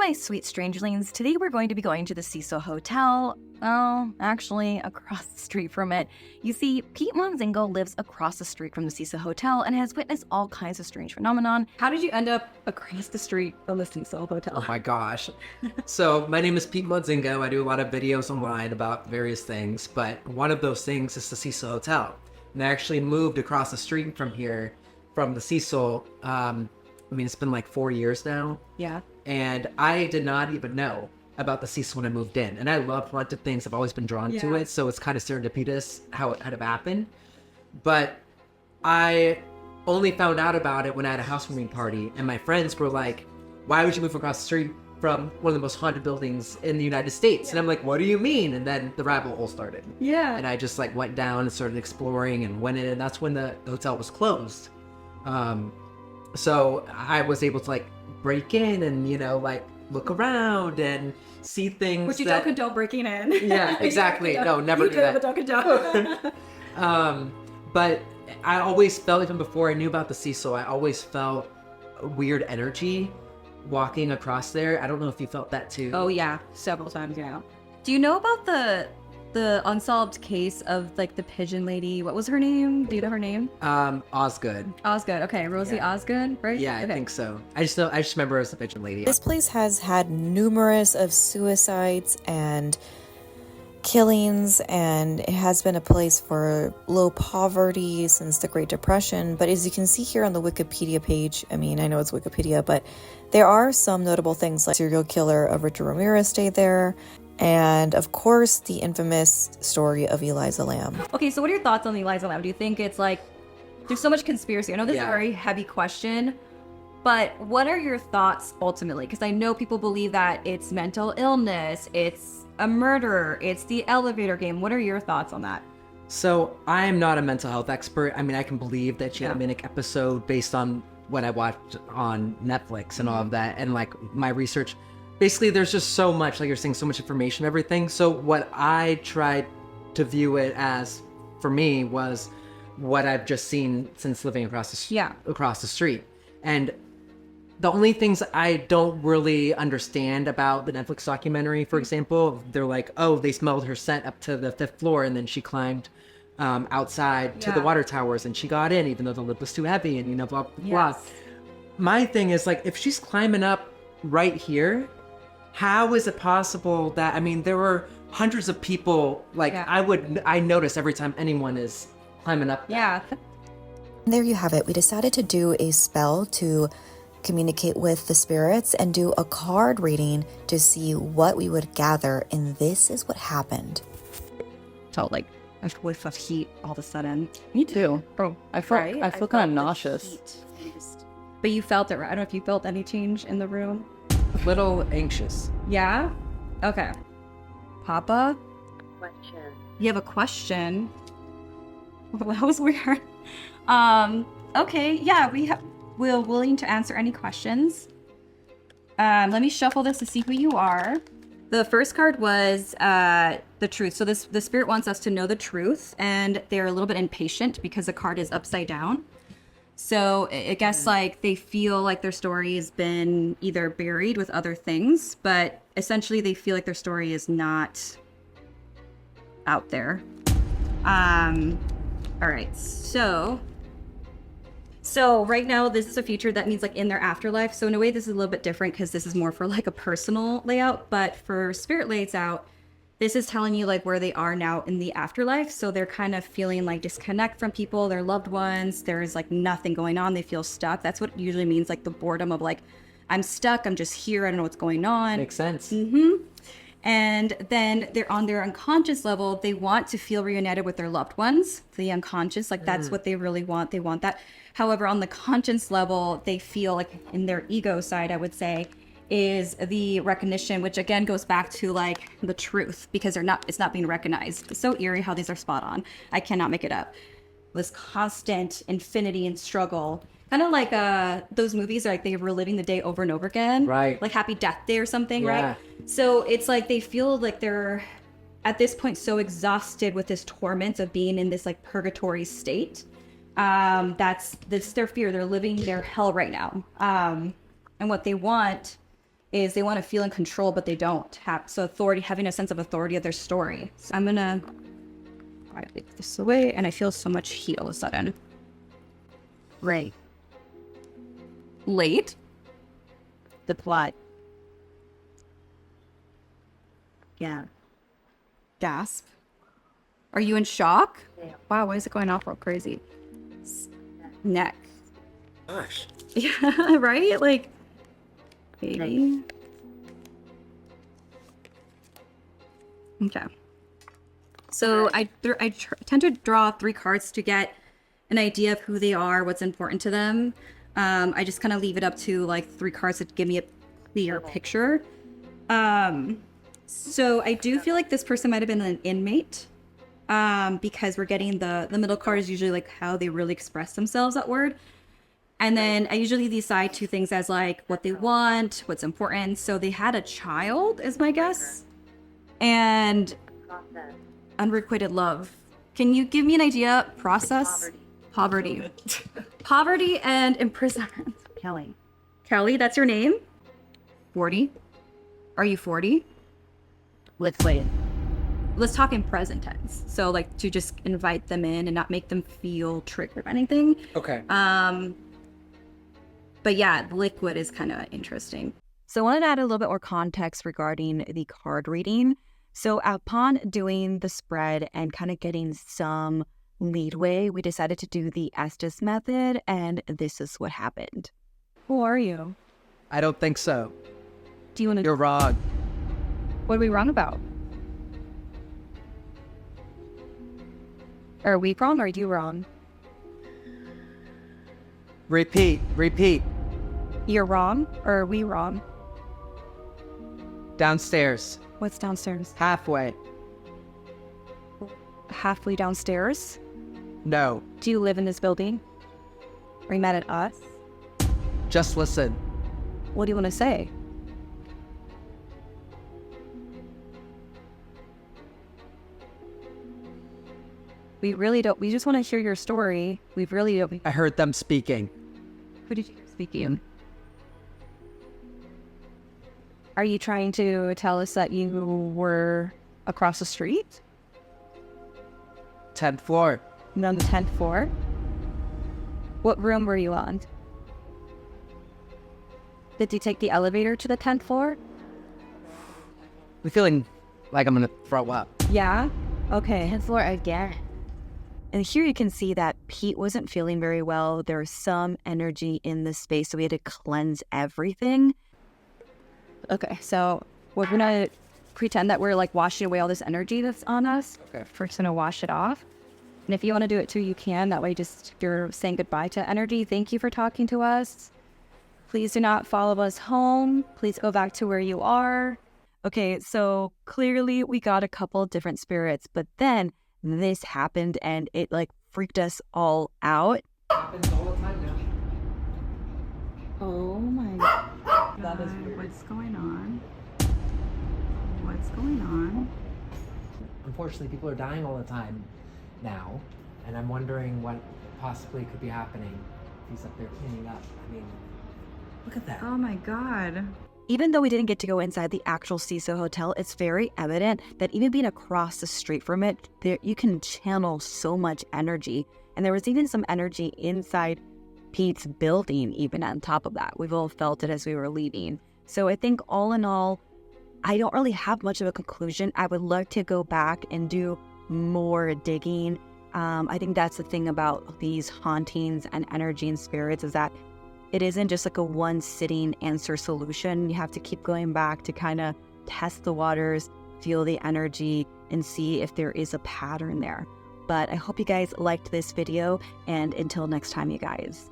my sweet strangelings. Today we're going to be going to the Cecil Hotel. Well, actually, across the street from it. You see, Peet Montzingo lives across the street from the Cecil Hotel and has witnessed all kinds of strange phenomenon. How did you end up across the street from the Cecil Hotel? Oh my gosh. So my name is Peet Montzingo. I do a lot of videos online about various things, but one of those things is the Cecil Hotel. And I actually moved across the street from here, from the Cecil. It's been like 4 years now. Yeah. And I did not even know about the Cecil when I moved in. And I love haunted things. I've always been drawn to it. So it's kind of serendipitous how it kind of happened. But I only found out about it when I had a housewarming party. And my friends were like, why would you move across the street from one of the most haunted buildings in the United States? And I'm like, what do you mean? And then the rabbit hole started. Yeah. And I just like went down and started exploring and went in. And that's when the hotel was closed. So I was able to like break in and, like look around and see things. Which you don't condone breaking in. Yeah, exactly. No, never do that. But don't condone. But I always felt, even before I knew about the Cecil, I always felt a weird energy walking across there. I don't know if you felt that too. Oh yeah, several times, yeah. Do you know about the unsolved case of like the pigeon lady? What was her name? Do you know her name? Osgood. Osgood. Okay, Rosie Osgood, right? Yeah, okay. I think so. I just remember her as the pigeon lady. This place has had numerous of suicides and killings, and it has been a place for low poverty since the Great Depression. But as you can see here on the Wikipedia page, I know it's Wikipedia, but there are some notable things like serial killer of Richard Ramirez stayed there. And of course, the infamous story of Eliza Lamb. Okay, so what are your thoughts on the Eliza Lamb? Do you think it's like, there's so much conspiracy. I know this is a very heavy question, but what are your thoughts ultimately? Because I know people believe that it's mental illness, it's a murder, it's the elevator game. What are your thoughts on that? So I am not a mental health expert. I can believe that she had a manic episode based on what I watched on Netflix and all of that. And like my research, basically there's just so much, like you're saying, so much information, everything. So what I tried to view it as, for me, was what I've just seen since living across the street. And the only things I don't really understand about the Netflix documentary, for example, they're like, oh, they smelled her scent up to the 5th floor and then she climbed outside to the water towers and she got in even though the lid was too heavy and blah, blah, blah. My thing is like, if she's climbing up right here, how is it possible that, there were hundreds of people, like I notice every time anyone is climbing up. Yeah. There you have it. We decided to do a spell to communicate with the spirits and do a card reading to see what we would gather, and this is what happened. Felt like a whiff of heat all of a sudden. Me too. Oh, I feel kind of nauseous. But you felt it, right? I don't know if you felt any change in the room. A little anxious. Yeah? Okay. Papa? Question. You have a question? Well, that was weird. Okay, yeah, we're willing to answer any questions. Let me shuffle this to see who you are. The first card was the truth. So the spirit wants us to know the truth, and they're a little bit impatient because the card is upside down. So I guess like they feel like their story has been either buried with other things, but essentially they feel like their story is not out there. All right, so right now this is a feature that means like in their afterlife. So in a way this is a little bit different because this is more for like a personal layout, but for spirit lays out, this is telling you like where they are now in the afterlife. So they're kind of feeling like disconnect from people, their loved ones. There's like nothing going on. They feel stuck. That's what it usually means, like the boredom of like, I'm stuck. I'm just here. I don't know what's going on. Makes sense. Mm-hmm. And then they're on their unconscious level. They want to feel reunited with their loved ones. The unconscious, like that's what they really want. They want that. However, on the conscious level, they feel like in their ego side, I would say, is the recognition, which again goes back to like the truth, because it's not being recognized. It's so eerie how these are spot on. I cannot make it up. This constant infinity and struggle, kind of like those movies are like they reliving the day over and over again, right? Like Happy Death Day or something, right? So it's like they feel like they're at this point so exhausted with this torment of being in this like purgatory state. That's their fear. They're living their hell right now. And what they want is they want to feel in control, but they don't have. So authority, having a sense of authority of their story. So I'm gonna quietly put this away, and I feel so much heat all of a sudden. Right. Late. The plot. Yeah. Gasp. Are you in shock? Yeah. Wow, why is it going off real crazy? Neck. Gosh. Yeah, right? Like, baby. Okay. So I tend to draw 3 cards to get an idea of who they are, what's important to them. I just kind of leave it up to like 3 cards to give me a clear picture. So I do feel like this person might have been an inmate, because we're getting the middle card is usually like how they really express themselves, that word. And then I usually decide 2 things as like what they want, what's important. So they had a child is my guess. And unrequited love. Can you give me an idea? Process? Poverty. Poverty and imprisonment. Kelly. Kelly, that's your name? 40? Are you 40? Let's wait. Let's talk in present tense. So like to just invite them in and not make them feel triggered or anything. Okay. But yeah, liquid is kind of interesting. So I wanted to add a little bit more context regarding the card reading. So upon doing the spread and kind of getting some leadway, we decided to do the Estes method, and this is what happened. Who are you? I don't think so. Do you want to... You're wrong. What are we wrong about? Are we wrong or are you wrong? Repeat. You're wrong or are we wrong? Downstairs. What's downstairs? Halfway. Halfway downstairs? No. Do you live in this building? Are you mad at us? Just listen. What do you want to say? We really don't. We just want to hear your story. We really don't. I heard them speaking. Who did you hear speaking? Are you trying to tell us that you were across the street? 10th floor. And on the 10th floor? What room were you on? Did you take the elevator to the 10th floor? I'm feeling like I'm gonna throw up. Yeah? Okay. 10th floor again. And here you can see that Pete wasn't feeling very well. There was some energy in the space, so we had to cleanse everything. Okay, so we're gonna pretend that we're like washing away all this energy that's on us. Okay. First, gonna wash it off. And if you want to do it too, you can. That way, just you're saying goodbye to energy. Thank you for talking to us. Please do not follow us home. Please go back to where you are. Okay, so clearly we got a couple different spirits, but then this happened and it like freaked us all out. Happens all the time now. Oh my God. What's going on? What's going on? Unfortunately, people are dying all the time now, and I'm wondering what possibly could be happening. He's up there cleaning up. I mean, look at that. Oh my God. Even though we didn't get to go inside the actual Cecil Hotel, it's very evident that even being across the street from it, there you can channel so much energy. And there was even some energy inside Pete's building, even on top of that. We've all felt it as we were leaving. So I think all in all, I don't really have much of a conclusion. I would love to go back and do more digging. I think that's the thing about these hauntings and energy and spirits is that it isn't just like a one sitting answer solution. You have to keep going back to kind of test the waters, feel the energy, and see if there is a pattern there. But I hope you guys liked this video, and until next time, you guys.